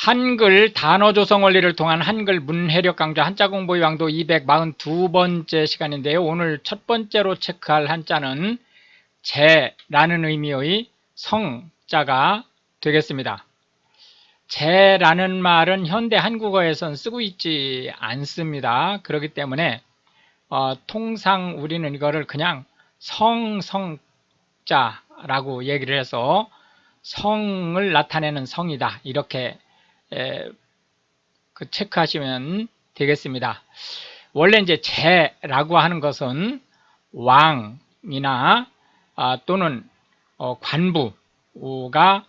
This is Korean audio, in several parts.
한글 단어 조성 원리를 통한 한글 문해력 강좌 한자 공부의 왕도 242번째 시간인데요. 오늘 첫 번째로 체크할 한자는 제라는 의미의 성자가 되겠습니다. 제라는 말은 현대 한국어에선 쓰고 있지 않습니다. 그렇기 때문에 통상 우리는 이거를 그냥 성자라고 얘기를 해서 성을 나타내는 성이다, 이렇게 체크하시면 되겠습니다. 원래 이제 제라고 하는 것은 왕이나 또는 관부가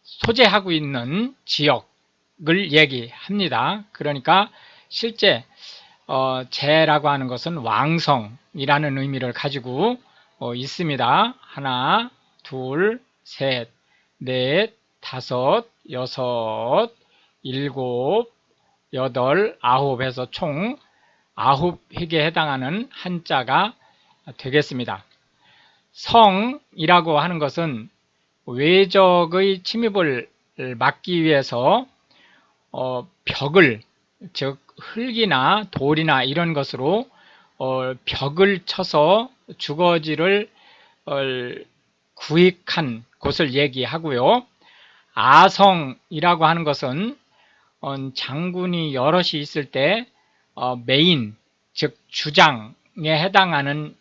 소재하고 있는 지역을 얘기합니다. 그러니까 실제 제라고 하는 것은 왕성이라는 의미를 가지고 있습니다. 하나, 둘, 셋, 넷, 다섯, 여섯, 일곱, 여덟, 아홉 해서 총 9획에 해당하는 한자가 되겠습니다. 성이라고 하는 것은 외적의 침입을 막기 위해서 벽을, 즉 흙이나 돌이나 이런 것으로 벽을 쳐서 주거지를 구획한 곳을 얘기하고요. 아성이라고 하는 것은 장군이 여럿이 있을 때 메인, 즉 주장에 해당하는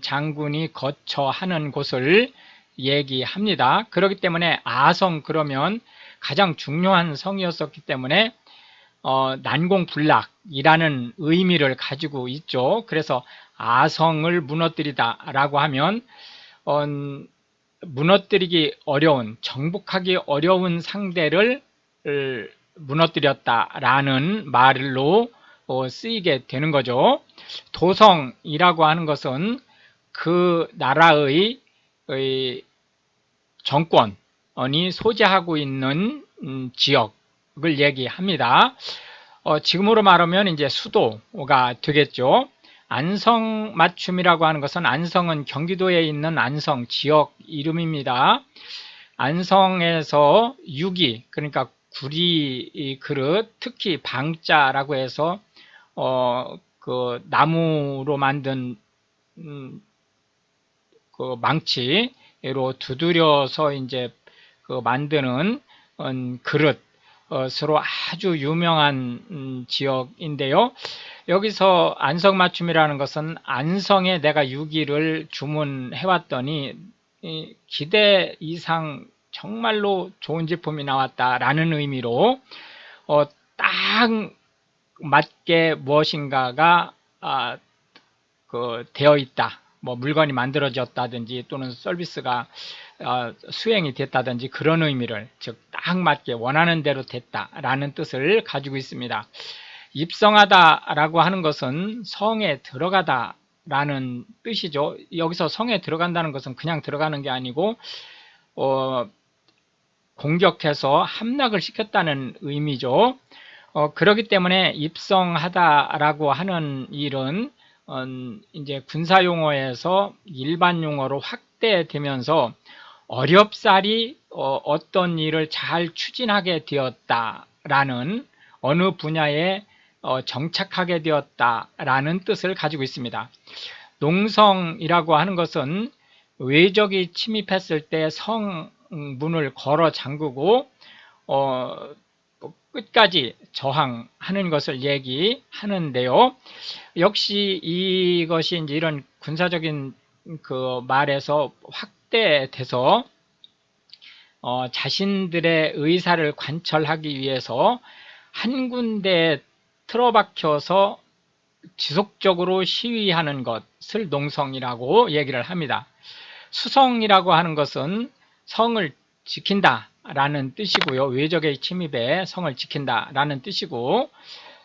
장군이 거처하는 곳을 얘기합니다. 그렇기 때문에 아성 그러면 가장 중요한 성이었었기 때문에 난공불락이라는 의미를 가지고 있죠. 그래서 아성을 무너뜨리다 라고 하면 무너뜨리기 어려운, 정복하기 어려운 상대를 무너뜨렸다라는 말로 쓰이게 되는 거죠. 도성이라고 하는 것은 그 나라의 정권이 소재하고 있는 지역을 얘기합니다. 지금으로 말하면 이제 수도가 되겠죠. 안성맞춤이라고 하는 것은, 안성은 경기도에 있는 안성 지역 이름입니다. 안성에서 유기, 그러니까 구리 그릇, 특히 방자라고 해서 그 나무로 만든 그 망치로 두드려서 이제 그 만드는 그릇으로 아주 유명한 지역인데요. 여기서 안성맞춤이라는 것은 안성에 내가 유기를 주문해 왔더니 기대 이상 정말로 좋은 제품이 나왔다라는 의미로 딱 맞게 무엇인가가 되어 있다, 뭐 물건이 만들어졌다든지 또는 서비스가 수행이 됐다든지 그런 의미를, 즉 딱 맞게 원하는 대로 됐다라는 뜻을 가지고 있습니다. 입성하다라고 하는 것은 성에 들어가다라는 뜻이죠. 여기서 성에 들어간다는 것은 그냥 들어가는 게 아니고 공격해서 함락을 시켰다는 의미죠. 그렇기 때문에 입성하다라고 하는 일은 이제 군사 용어에서 일반 용어로 확대되면서 어렵사리 어떤 일을 잘 추진하게 되었다라는, 어느 분야에 정착하게 되었다라는 뜻을 가지고 있습니다. 농성이라고 하는 것은 외적이 침입했을 때 성문을 걸어 잠그고 끝까지 저항하는 것을 얘기하는데요. 역시 이것이 이제 이런 군사적인 그 말에서 확대돼서 자신들의 의사를 관철하기 위해서 한 군데에 틀어박혀서 지속적으로 시위하는 것을 농성이라고 얘기를 합니다. 수성이라고 하는 것은 성을 지킨다 라는 뜻이고요. 외적의 침입에 성을 지킨다 라는 뜻이고,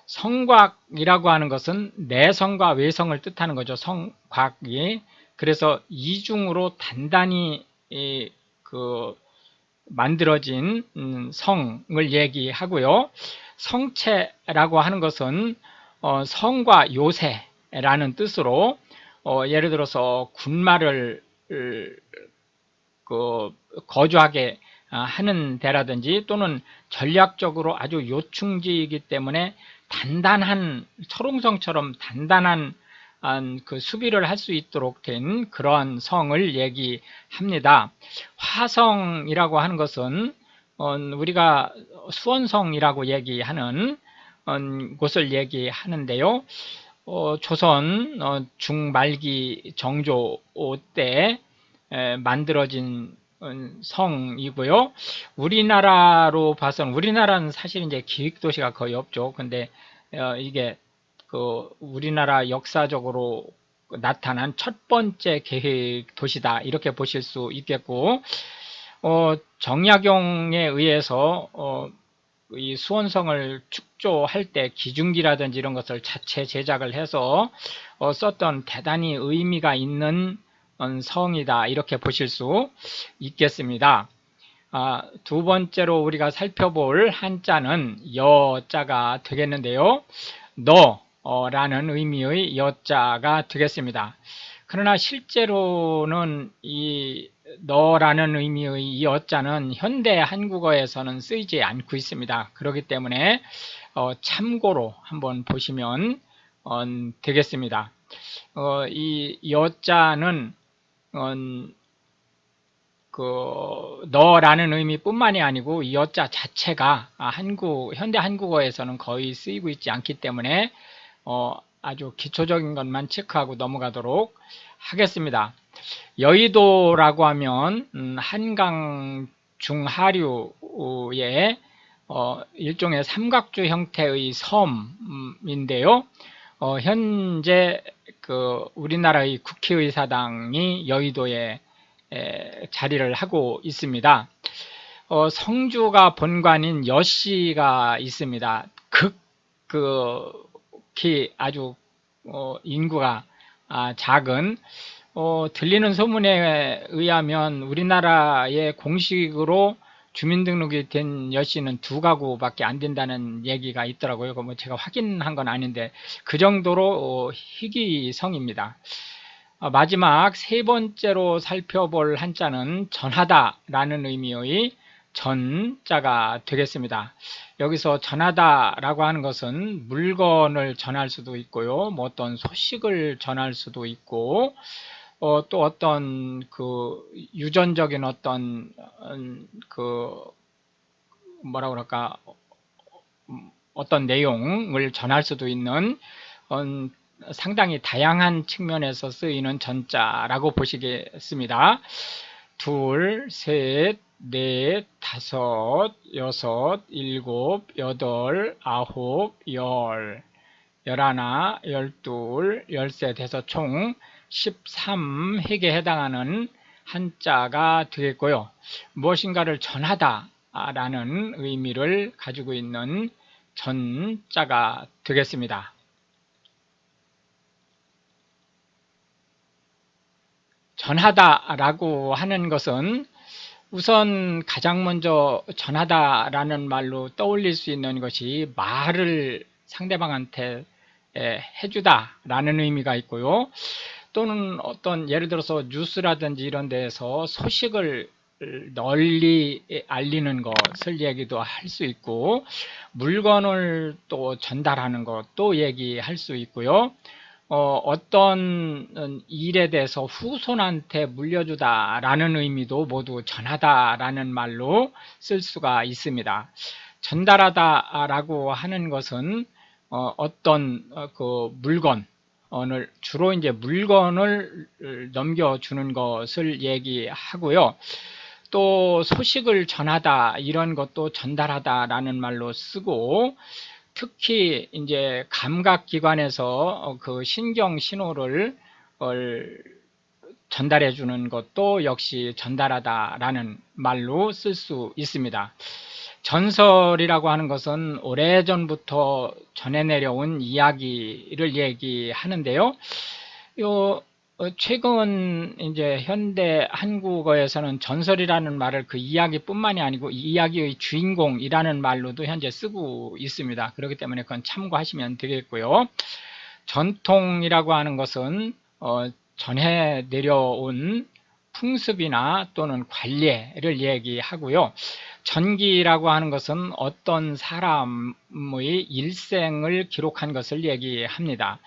성곽이라고 하는 것은 내성과 외성을 뜻하는 거죠. 성곽이. 그래서 이중으로 단단히 만들어진 성을 얘기하고요. 성체라고 하는 것은 성과 요새라는 뜻으로 예를 들어서 군마를 거주하게 하는 데라든지 또는 전략적으로 아주 요충지이기 때문에 단단한 철옹성처럼 단단한 그 수비를 할 수 있도록 된 그러한 성을 얘기합니다. 화성이라고 하는 것은 우리가 수원성이라고 얘기하는 곳을 얘기하는데요. 조선 중말기 정조 때 만들어진 성이고요. 우리나라로 봐서는, 우리나라는 사실 이제 기획도시가 거의 없죠. 근데 이게 그 우리나라 역사적으로 나타난 첫 번째 계획 도시다, 이렇게 보실 수 있겠고, 정약용에 의해서 이 수원성을 축조할 때 기중기라든지 이런 것을 자체 제작을 해서 썼던 대단히 의미가 있는 성이다, 이렇게 보실 수 있겠습니다. 두 번째로 우리가 살펴볼 한자는 여자가 되겠는데요. 너라는 의미의 여자가 되겠습니다. 그러나 실제로는 이 너라는 의미의 이 여자는 현대 한국어에서는 쓰이지 않고 있습니다. 그렇기 때문에 참고로 한번 보시면 되겠습니다. 이 여자는 그 너라는 의미뿐만이 아니고 이 여자 자체가 현대 한국어에서는 거의 쓰이고 있지 않기 때문에 아주 기초적인 것만 체크하고 넘어가도록 하겠습니다. 여의도라고 하면 한강 중하류의 일종의 삼각주 형태의 섬인데요. 현재 그 우리나라의 국회의사당이 여의도에 자리를 하고 있습니다. 성주가 본관인 여시가 있습니다. 극히 아주 인구가 작은, 들리는 소문에 의하면 우리나라의 공식으로 주민등록이 된 여시는 2가구밖에 안 된다는 얘기가 있더라고요. 뭐 제가 확인한 건 아닌데 그 정도로 희귀성입니다. 마지막 세 번째로 살펴볼 한자는 전하다라는 의미의 전자가 되겠습니다. 여기서 전하다라고 하는 것은 물건을 전할 수도 있고요, 뭐 어떤 소식을 전할 수도 있고, 또 어떤 그 유전적인 어떤 그 뭐라 그럴까, 어떤 내용을 전할 수도 있는 상당히 다양한 측면에서 쓰이는 전자라고 보시겠습니다. 2, 3, 4, 5, 6, 7, 8, 9, 10, 11, 12, 13 돼서 총 13획에 해당하는 한자가 되겠고요. 무엇인가를 전하다라는 의미를 가지고 있는 전자가 되겠습니다. 전하다라고 하는 것은 우선 가장 먼저 전하다라는 말로 떠올릴 수 있는 것이 말을 상대방한테 해주다라는 의미가 있고요. 또는 어떤 예를 들어서 뉴스라든지 이런 데에서 소식을 널리 알리는 것을 얘기도 할 수 있고, 물건을 또 전달하는 것도 얘기할 수 있고요. 어떤 일에 대해서 후손한테 물려주다라는 의미도 모두 전하다라는 말로 쓸 수가 있습니다. 전달하다라고 하는 것은 어떤 그 물건을, 주로 이제 물건을 넘겨주는 것을 얘기하고요. 또 소식을 전하다, 이런 것도 전달하다라는 말로 쓰고, 특히 이제 감각기관에서 그 신경 신호를 전달해 주는 것도 역시 전달하다라는 말로 쓸 수 있습니다. 전설이라고 하는 것은 오래전부터 전해 내려온 이야기를 얘기하는데요. 최근 이제 현대 한국어에서는 전설이라는 말을 그 이야기뿐만이 아니고 이야기의 주인공이라는 말로도 현재 쓰고 있습니다. 그렇기 때문에 그건 참고하시면 되겠고요. 전통이라고 하는 것은 전해 내려온 풍습이나 또는 관례를 얘기하고요. 전기라고 하는 것은 어떤 사람의 일생을 기록한 것을 얘기합니다.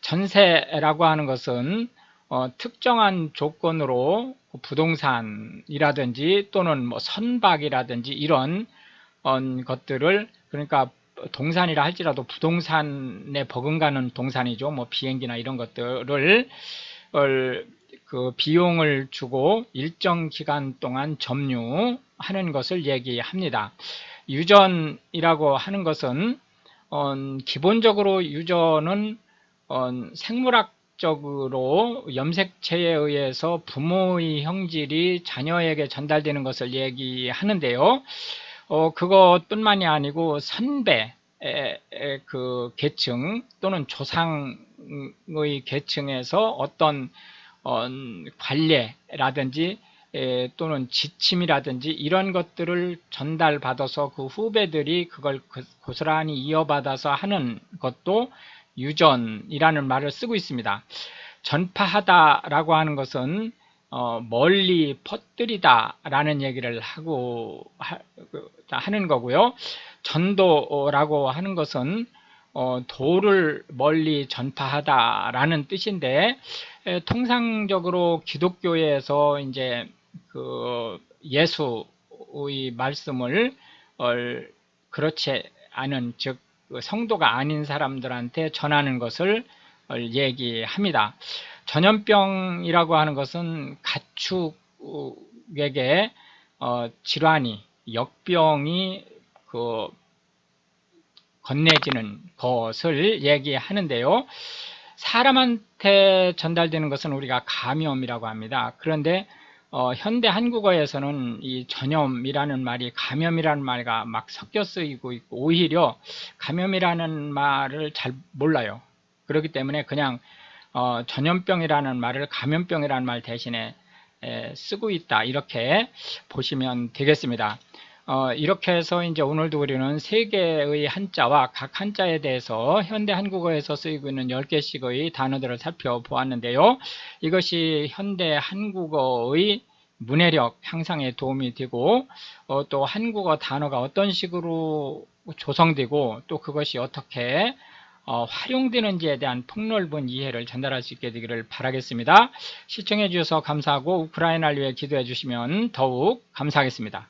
전세라고 하는 것은 특정한 조건으로 부동산이라든지 또는 뭐 선박이라든지 이런 것들을, 그러니까 동산이라 할지라도 부동산에 버금가는 동산이죠. 뭐 비행기나 이런 것들을 그 비용을 주고 일정 기간 동안 점유하는 것을 얘기합니다. 유전이라고 하는 것은 기본적으로 유전은 생물학적으로 염색체에 의해서 부모의 형질이 자녀에게 전달되는 것을 얘기하는데요. 그것뿐만이 아니고 선배 그 계층 또는 조상의 계층에서 어떤 관례라든지 또는 지침이라든지 이런 것들을 전달받아서 그 후배들이 그걸 고스란히 이어받아서 하는 것도 유전이라는 말을 쓰고 있습니다. 전파하다라고 하는 것은 멀리 퍼뜨리다 라는 얘기를 하는 거고요. 전도라고 하는 것은 도를 멀리 전파하다 라는 뜻인데, 통상적으로 기독교에서 이제 그 예수의 말씀을 그렇지 않은, 즉 성도가 아닌 사람들한테 전하는 것을 얘기합니다. 전염병이라고 하는 것은 가축에게 질환이, 역병이 건네지는 것을 얘기하는데요. 사람한테 전달되는 것은 우리가 감염이라고 합니다. 그런데 현대 한국어에서는 이 전염이라는 말이 감염이라는 말과 막 섞여 쓰이고 있고, 오히려 감염이라는 말을 잘 몰라요. 그렇기 때문에 그냥 전염병이라는 말을 감염병이라는 말 대신에 쓰고 있다, 이렇게 보시면 되겠습니다. 이렇게 해서 이제 오늘도 우리는 3개의 한자와 각 한자에 대해서 현대 한국어에서 쓰이고 있는 10개씩의 단어들을 살펴보았는데요. 이것이 현대 한국어의 문해력 향상에 도움이 되고, 또 한국어 단어가 어떤 식으로 조성되고 또 그것이 어떻게 활용되는지에 대한 폭넓은 이해를 전달할 수 있게 되기를 바라겠습니다. 시청해 주셔서 감사하고 우크라이나를 위해 기도해 주시면 더욱 감사하겠습니다.